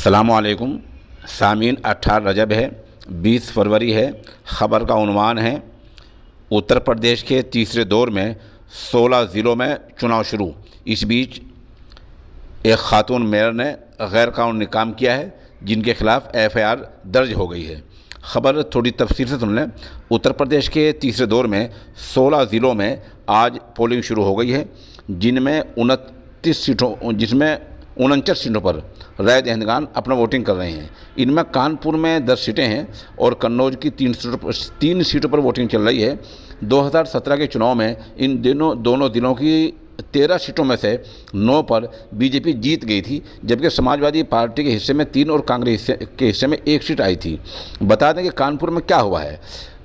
अस्सलामुअलैकुम सामीन। 18 रजब है, 20 फरवरी है। ख़बर का उन्वान है, उत्तर प्रदेश के तीसरे दौर में 16 ज़िलों में चुनाव शुरू। इस बीच एक खातून मेयर ने गैर कानूनी काम किया है, जिनके खिलाफ FIR दर्ज हो गई है। ख़बर थोड़ी तफसील से सुन लें। उत्तर प्रदेश के तीसरे दौर में 16 ज़िलों में आज पोलिंग शुरू हो गई है, जिसमें 49 सीटों पर राय दहिंदगान अपना वोटिंग कर रहे हैं। इनमें कानपुर में 10 सीटें हैं और कन्नौज की 3 सीटों पर वोटिंग चल रही है। 2017 के चुनाव में इन दोनों जिलों की 13 सीटों में से 9 पर बीजेपी जीत गई थी, जबकि समाजवादी पार्टी के हिस्से में 3 और कांग्रेस के हिस्से में 1 सीट आई थी। बता दें कि कानपुर में क्या हुआ है।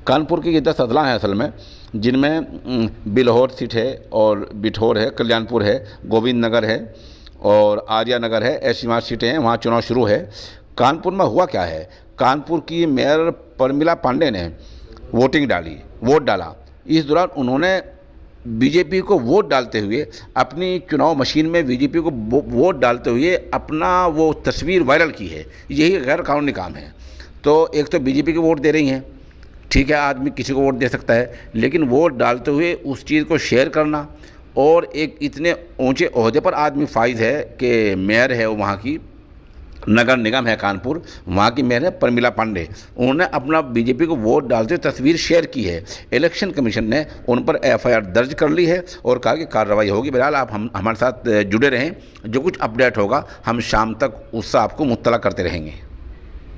कानपुर की ये 10 अदला हैं असल में, जिनमें बिल्हौर सीट है और बिठौर है, कल्याणपुर है, गोविंद नगर है और आर्या नगर है। ऐसी 5 सीटें हैं, वहाँ चुनाव शुरू है। कानपुर में हुआ क्या है, कानपुर की मेयर परमिला पांडे ने वोट डाला। इस दौरान उन्होंने बीजेपी को वोट डालते हुए, अपनी चुनाव मशीन में बीजेपी को वोट डालते हुए अपना वो तस्वीर वायरल की है। यही गैर कानूनी काम है। तो एक तो बीजेपी को वोट दे रही हैं, ठीक है, आदमी किसी को वोट दे सकता है, लेकिन वोट डालते हुए उस चीज़ को शेयर करना, और एक इतने ऊंचे ओहदे पर आदमी फाइज है कि मेयर है, वहाँ की नगर निगम है कानपुर, वहाँ की मेयर है परमिला पांडे। उन्होंने अपना बीजेपी को वोट डालते हुए तस्वीर शेयर की है। इलेक्शन कमीशन ने उन पर FIR दर्ज कर ली है और कहा कि कार्रवाई होगी। बहरहाल आप हमारे साथ जुड़े रहें, जो कुछ अपडेट होगा हम शाम तक उससे आपको मुत्तला करते रहेंगे।